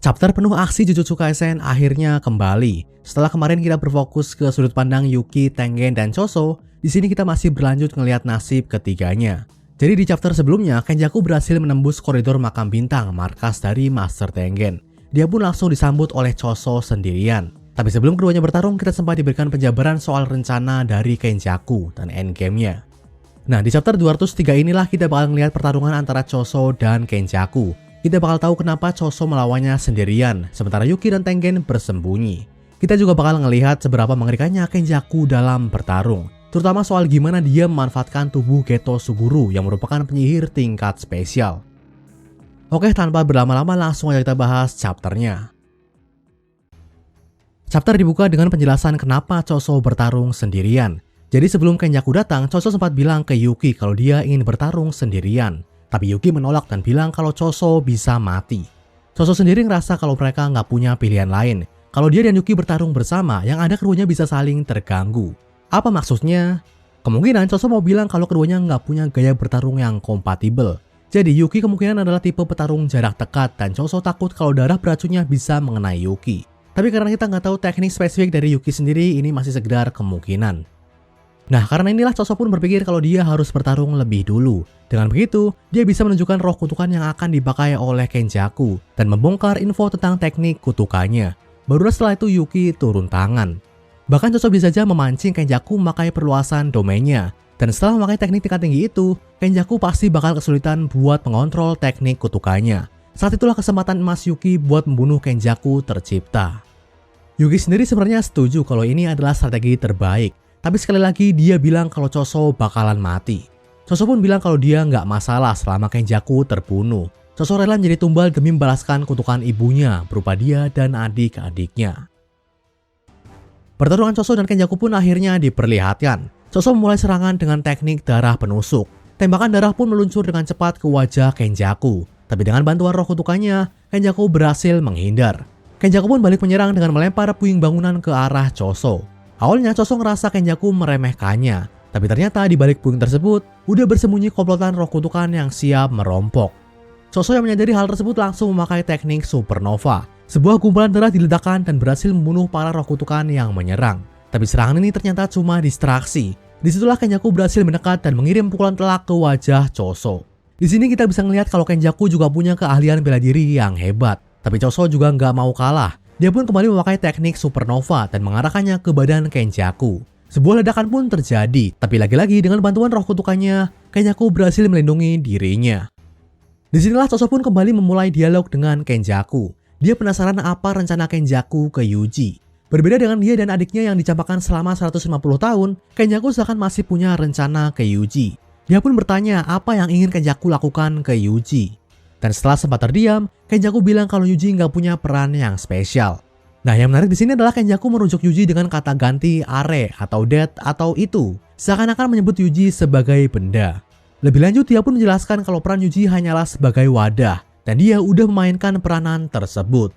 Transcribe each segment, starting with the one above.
Chapter penuh aksi Jujutsu Kaisen akhirnya kembali. Setelah kemarin kita berfokus ke sudut pandang Yuki, Tengen, dan Choso, di sini kita masih berlanjut ngelihat nasib ketiganya. Jadi di chapter sebelumnya, Kenjaku berhasil menembus koridor makam bintang, markas dari Master Tengen. Dia pun langsung disambut oleh Choso sendirian. Tapi sebelum keduanya bertarung, kita sempat diberikan penjabaran soal rencana dari Kenjaku dan endgame-nya. Nah, di chapter 203 inilah kita bakal ngelihat pertarungan antara Choso dan Kenjaku. Kita bakal tahu kenapa Choso melawannya sendirian, sementara Yuki dan Tengen bersembunyi. Kita juga bakal ngelihat seberapa mengerikannya Kenjaku dalam bertarung, terutama soal gimana dia memanfaatkan tubuh Geto Suguru yang merupakan penyihir tingkat spesial. Oke, tanpa berlama-lama langsung aja kita bahas chapternya. Chapter dibuka dengan penjelasan kenapa Choso bertarung sendirian. Jadi sebelum Kenjaku datang, Choso sempat bilang ke Yuki kalau dia ingin bertarung sendirian. Tapi Yuki menolak dan bilang kalau Choso bisa mati. Choso sendiri ngerasa kalau mereka nggak punya pilihan lain. Kalau dia dan Yuki bertarung bersama, yang ada keduanya bisa saling terganggu. Apa maksudnya? Kemungkinan Choso mau bilang kalau keduanya nggak punya gaya bertarung yang kompatibel. Jadi Yuki kemungkinan adalah tipe petarung jarak dekat dan Choso takut kalau darah beracunnya bisa mengenai Yuki. Tapi karena kita nggak tahu teknik spesifik dari Yuki sendiri, ini masih sekedar kemungkinan. Nah, karena inilah Choso pun berpikir kalau dia harus bertarung lebih dulu. Dengan begitu, dia bisa menunjukkan roh kutukan yang akan dipakai oleh Kenjaku dan membongkar info tentang teknik kutukannya. Barulah setelah itu Yuki turun tangan. Bahkan Choso bisa saja memancing Kenjaku memakai perluasan domainnya. Dan setelah memakai teknik tingkat tinggi itu, Kenjaku pasti bakal kesulitan buat mengontrol teknik kutukannya. Saat itulah kesempatan emas Yuki buat membunuh Kenjaku tercipta. Yuki sendiri sebenarnya setuju kalau ini adalah strategi terbaik. Tapi sekali lagi dia bilang kalau Choso bakalan mati. Choso pun bilang kalau dia nggak masalah selama Kenjaku terbunuh. Choso rela menjadi tumbal demi membalaskan kutukan ibunya berupa dia dan adik-adiknya. Pertarungan Choso dan Kenjaku pun akhirnya diperlihatkan. Choso memulai serangan dengan teknik darah penusuk. Tembakan darah pun meluncur dengan cepat ke wajah Kenjaku. Tapi dengan bantuan roh kutukannya, Kenjaku berhasil menghindar. Kenjaku pun balik menyerang dengan melempar puing bangunan ke arah Choso. Awalnya Choso ngerasa Kenjaku meremehkannya, tapi ternyata di balik puing tersebut udah bersembunyi komplotan roh kutukan yang siap merompok. Choso yang menyadari hal tersebut langsung memakai teknik supernova. Sebuah gumpalan darah diledakkan dan berhasil membunuh para roh kutukan yang menyerang. Tapi serangan ini ternyata cuma distraksi. Disitulah Kenjaku berhasil mendekat dan mengirim pukulan telak ke wajah Choso. Di sini kita bisa ngelihat kalau Kenjaku juga punya keahlian bela diri yang hebat. Tapi Choso juga nggak mau kalah. Dia pun kembali memakai teknik supernova dan mengarahkannya ke badan Kenjaku. Sebuah ledakan pun terjadi, tapi lagi-lagi dengan bantuan roh kutukannya, Kenjaku berhasil melindungi dirinya. Disinilah Choso pun kembali memulai dialog dengan Kenjaku. Dia penasaran apa rencana Kenjaku ke Yuji. Berbeda dengan dia dan adiknya yang dicampakkan selama 150 tahun, Kenjaku seakan masih punya rencana ke Yuji. Dia pun bertanya apa yang ingin Kenjaku lakukan ke Yuji. Dan setelah sempat terdiam, Kenjaku bilang kalau Yuji nggak punya peran yang spesial. Nah, yang menarik di sini adalah Kenjaku merujuk Yuji dengan kata ganti are atau that atau itu, seakan-akan menyebut Yuji sebagai benda. Lebih lanjut, dia pun menjelaskan kalau peran Yuji hanyalah sebagai wadah, dan dia udah memainkan peranan tersebut.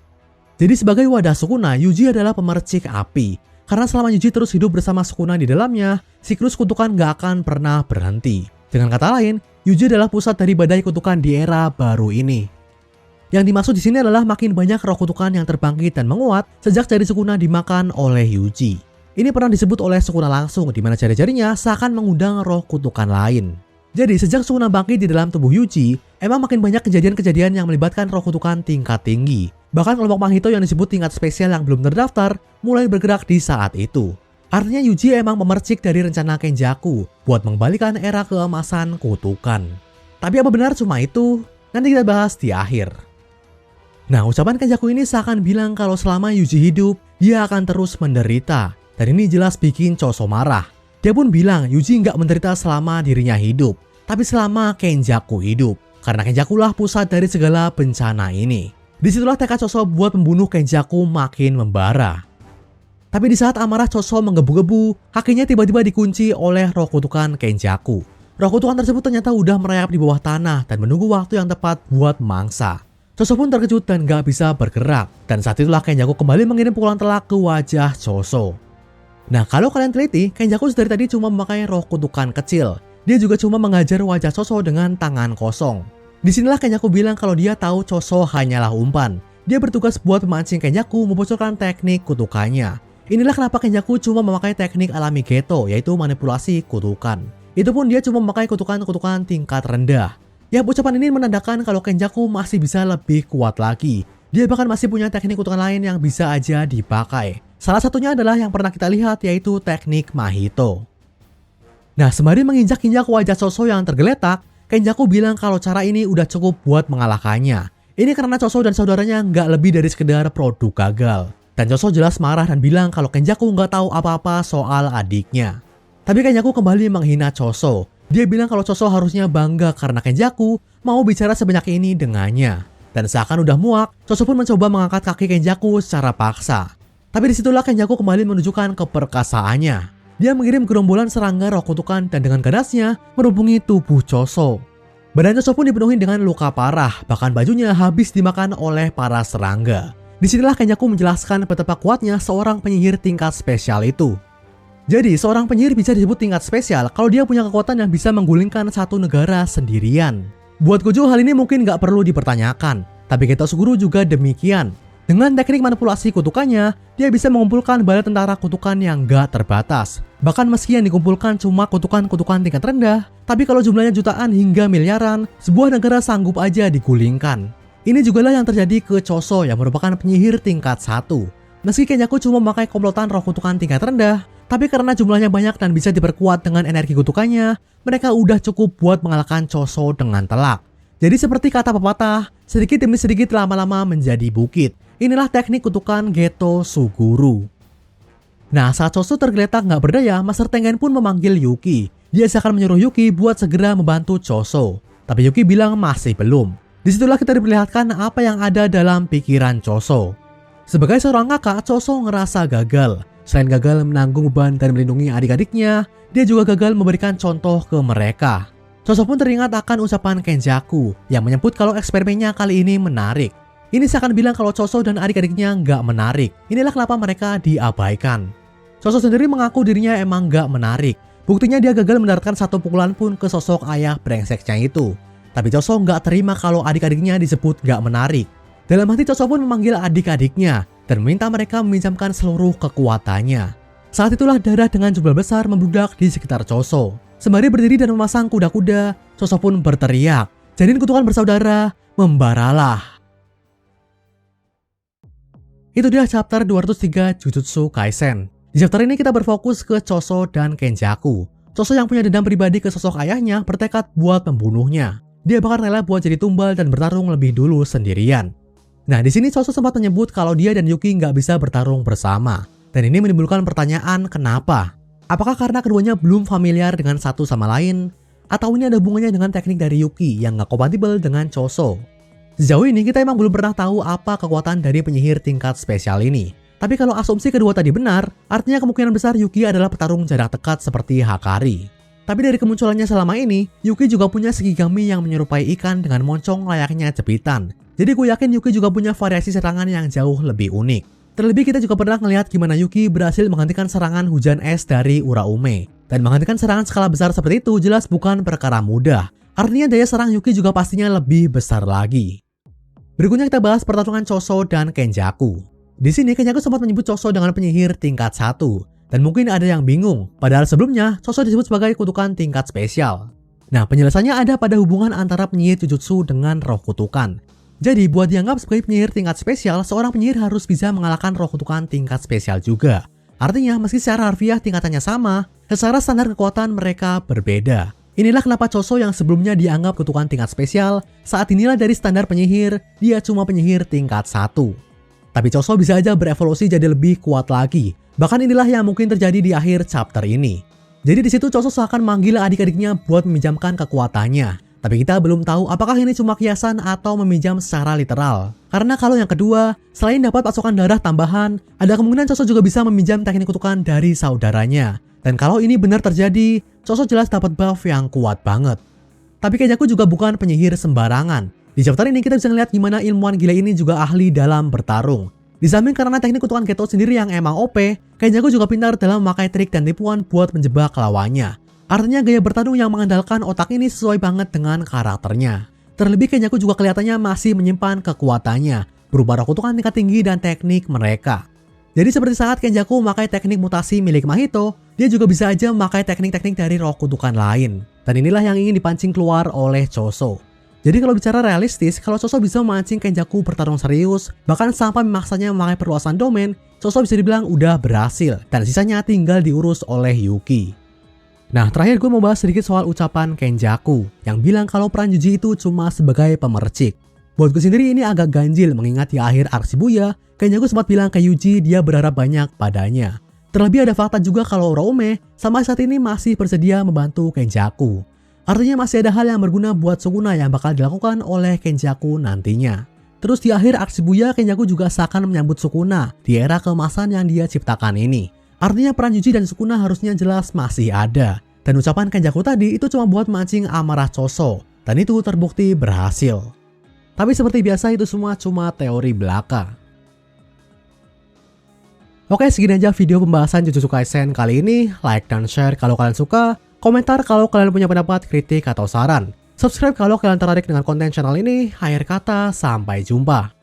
Jadi sebagai wadah Sukuna, Yuji adalah pemercik api. Karena selama Yuji terus hidup bersama Sukuna di dalamnya, siklus kutukan nggak akan pernah berhenti. Dengan kata lain, Yuji adalah pusat dari badai kutukan di era baru ini. Yang dimaksud di sini adalah makin banyak roh kutukan yang terbangkit dan menguat sejak jari Sukuna dimakan oleh Yuji. Ini pernah disebut oleh Sukuna langsung di mana jari-jarinya seakan mengundang roh kutukan lain. Jadi sejak Sukuna bangkit di dalam tubuh Yuji, emang makin banyak kejadian-kejadian yang melibatkan roh kutukan tingkat tinggi. Bahkan kelompok Mahito yang disebut tingkat spesial yang belum terdaftar mulai bergerak di saat itu. Artinya Yuji emang memercik dari rencana Kenjaku buat mengembalikan era keemasan kutukan. Tapi apa benar cuma itu? Nanti kita bahas di akhir. Nah, ucapan Kenjaku ini seakan bilang kalau selama Yuji hidup, dia akan terus menderita. Dan ini jelas bikin Choso marah. Dia pun bilang Yuji nggak menderita selama dirinya hidup, tapi selama Kenjaku hidup. Karena Kenjaku lah pusat dari segala bencana ini. Disitulah tekad Choso buat membunuh Kenjaku makin membara. Tapi di saat amarah Choso menggebu-gebu, kakinya tiba-tiba dikunci oleh roh kutukan Kenjaku. Roh kutukan tersebut ternyata udah merayap di bawah tanah dan menunggu waktu yang tepat buat mangsa. Choso pun terkejut dan gak bisa bergerak. Dan saat itulah Kenjaku kembali mengirim pukulan telak ke wajah Choso. Nah, kalau kalian teliti, Kenjaku dari tadi cuma memakai roh kutukan kecil. Dia juga cuma mengajar wajah Choso dengan tangan kosong. Disinilah Kenjaku bilang kalau dia tahu Choso hanyalah umpan. Dia bertugas buat memancing Kenjaku membocorkan teknik kutukannya. Inilah kenapa Kenjaku cuma memakai teknik alami Geto, yaitu manipulasi kutukan. Itu pun dia cuma memakai kutukan-kutukan tingkat rendah. Ya, ucapan ini menandakan kalau Kenjaku masih bisa lebih kuat lagi. Dia bahkan masih punya teknik kutukan lain yang bisa aja dipakai. Salah satunya adalah yang pernah kita lihat, yaitu teknik Mahito. Nah, sembari menginjak-injak wajah Choso yang tergeletak, Kenjaku bilang kalau cara ini udah cukup buat mengalahkannya. Ini karena Choso dan saudaranya nggak lebih dari sekedar produk gagal. Dan Choso jelas marah dan bilang kalau Kenjaku nggak tahu apa-apa soal adiknya. Tapi Kenjaku kembali menghina Choso. Dia bilang kalau Choso harusnya bangga karena Kenjaku mau bicara sebanyak ini dengannya. Dan seakan udah muak, Choso pun mencoba mengangkat kaki Kenjaku secara paksa. Tapi disitulah Kenjaku kembali menunjukkan keperkasaannya. Dia mengirim gerombolan serangga roh kutukan dan dengan ganasnya merubungi tubuh Choso. Badan Choso pun dipenuhi dengan luka parah, bahkan bajunya habis dimakan oleh para serangga. Disinilah Kenjaku menjelaskan betapa kuatnya seorang penyihir tingkat spesial itu. Jadi, seorang penyihir bisa disebut tingkat spesial kalau dia punya kekuatan yang bisa menggulingkan satu negara sendirian. Buat Gojo, hal ini mungkin nggak perlu dipertanyakan, tapi Geto Suguru juga demikian. Dengan teknik manipulasi kutukannya, dia bisa mengumpulkan bala tentara kutukan yang nggak terbatas. Bahkan meski yang dikumpulkan cuma kutukan-kutukan tingkat rendah, tapi kalau jumlahnya jutaan hingga miliaran, sebuah negara sanggup aja digulingkan. Ini jugalah yang terjadi ke Choso yang merupakan penyihir tingkat 1. Meski Kenjaku cuma memakai komplotan roh kutukan tingkat rendah, tapi karena jumlahnya banyak dan bisa diperkuat dengan energi kutukannya, mereka udah cukup buat mengalahkan Choso dengan telak. Jadi seperti kata pepatah, sedikit demi sedikit lama-lama menjadi bukit. Inilah teknik kutukan Geto Suguru. Nah, saat Choso tergeletak nggak berdaya, Master Tengen pun memanggil Yuki. Dia seakan menyuruh Yuki buat segera membantu Choso. Tapi Yuki bilang masih belum. Disitulah kita diperlihatkan apa yang ada dalam pikiran Choso. Sebagai seorang kakak, Choso ngerasa gagal. Selain gagal menanggung beban dan melindungi adik-adiknya, dia juga gagal memberikan contoh ke mereka. Choso pun teringat akan ucapan Kenjaku yang menyebut kalau eksperimennya kali ini menarik. Ini seakan bilang kalau Choso dan adik-adiknya nggak menarik. Inilah kenapa mereka diabaikan. Choso sendiri mengaku dirinya emang nggak menarik. Buktinya dia gagal mendaratkan satu pukulan pun ke sosok ayah brengseknya itu. Tapi Choso nggak terima kalau adik-adiknya disebut nggak menarik. Dalam hati Choso pun memanggil adik-adiknya dan meminta mereka meminjamkan seluruh kekuatannya. Saat itulah darah dengan jumlah besar membludak di sekitar Choso. Sembari berdiri dan memasang kuda-kuda, Choso pun berteriak, "Janin kutukan bersaudara, membaralah." Itu dia chapter 203 Jujutsu Kaisen. Di chapter ini kita berfokus ke Choso dan Kenjaku. Choso yang punya dendam pribadi ke sosok ayahnya bertekad buat membunuhnya. Dia bahkan rela buat jadi tumbal dan bertarung lebih dulu sendirian. Nah, di sini Choso sempat menyebut kalau dia dan Yuki nggak bisa bertarung bersama. Dan ini menimbulkan pertanyaan kenapa? Apakah karena keduanya belum familiar dengan satu sama lain? Atau ini ada hubungannya dengan teknik dari Yuki yang nggak kompatibel dengan Choso? Sejauh ini kita emang belum pernah tahu apa kekuatan dari penyihir tingkat spesial ini. Tapi kalau asumsi kedua tadi benar, artinya kemungkinan besar Yuki adalah petarung jarak dekat seperti Hakari. Tapi dari kemunculannya selama ini, Yuki juga punya Shikigami yang menyerupai ikan dengan moncong layaknya jepitan. Jadi gue yakin Yuki juga punya variasi serangan yang jauh lebih unik. Terlebih kita juga pernah ngelihat gimana Yuki berhasil menghentikan serangan hujan es dari Uraume. Dan menghentikan serangan skala besar seperti itu jelas bukan perkara mudah. Artinya daya serang Yuki juga pastinya lebih besar lagi. Berikutnya kita bahas pertarungan Choso dan Kenjaku. Di sini Kenjaku sempat menyebut Choso dengan penyihir tingkat 1. Dan mungkin ada yang bingung, padahal sebelumnya Choso disebut sebagai kutukan tingkat spesial. Nah, penjelasannya ada pada hubungan antara penyihir Jujutsu dengan roh kutukan. Jadi, buat dianggap sebagai penyihir tingkat spesial, seorang penyihir harus bisa mengalahkan roh kutukan tingkat spesial juga. Artinya, meski secara harfiah tingkatannya sama, secara standar kekuatan mereka berbeda. Inilah kenapa Choso yang sebelumnya dianggap kutukan tingkat spesial, saat dinilai dari standar penyihir, dia cuma penyihir tingkat 1. Tapi Choso bisa aja berevolusi jadi lebih kuat lagi. Bahkan inilah yang mungkin terjadi di akhir chapter ini. Jadi di situ Choso seakan manggil adik-adiknya buat meminjamkan kekuatannya. Tapi kita belum tahu apakah ini cuma kiasan atau meminjam secara literal. Karena kalau yang kedua, selain dapat pasokan darah tambahan, ada kemungkinan Choso juga bisa meminjam teknik kutukan dari saudaranya. Dan kalau ini benar terjadi, Choso jelas dapat buff yang kuat banget. Tapi Kenjaku juga bukan penyihir sembarangan. Di chapter ini kita bisa ngeliat gimana ilmuwan gila ini juga ahli dalam bertarung. Di samping karena teknik kutukan Geto sendiri yang emang OP, Kenjaku juga pintar dalam memakai trik dan tipuan buat menjebak lawannya. Artinya gaya bertarung yang mengandalkan otak ini sesuai banget dengan karakternya. Terlebih Kenjaku juga kelihatannya masih menyimpan kekuatannya. berupa roh kutukan tingkat tinggi dan teknik mereka. Jadi seperti saat Kenjaku memakai teknik mutasi milik Mahito, dia juga bisa aja memakai teknik-teknik dari roh kutukan lain. Dan inilah yang ingin dipancing keluar oleh Choso. Jadi kalau bicara realistis, kalau Choso bisa memancing Kenjaku bertarung serius, bahkan sampai memaksanya memakai perluasan domain, Choso bisa dibilang udah berhasil, dan sisanya tinggal diurus oleh Yuki. Nah, terakhir gue mau bahas sedikit soal ucapan Kenjaku, yang bilang kalau peran Yuji itu cuma sebagai pemercik. Buat gue sendiri ini agak ganjil mengingat di akhir arc Shibuya, Kenjaku sempat bilang ke Yuji dia berharap banyak padanya. Terlebih ada fakta juga kalau Oroome sampai saat ini masih bersedia membantu Kenjaku. Artinya masih ada hal yang berguna buat Sukuna yang bakal dilakukan oleh Kenjaku nantinya. Terus di akhir arc Shibuya, Kenjaku juga seakan menyambut Sukuna di era keemasan yang dia ciptakan ini. Artinya peran Yuji dan Sukuna harusnya jelas masih ada. Dan ucapan Kenjaku tadi itu cuma buat mancing amarah Choso. Dan itu terbukti berhasil. Tapi seperti biasa itu semua cuma teori belaka. Oke, segini aja video pembahasan Jujutsu Kaisen kali ini. Like dan share kalau kalian suka. Komentar kalau kalian punya pendapat, kritik, atau saran. Subscribe kalau kalian tertarik dengan konten channel ini. Akhir kata, sampai jumpa.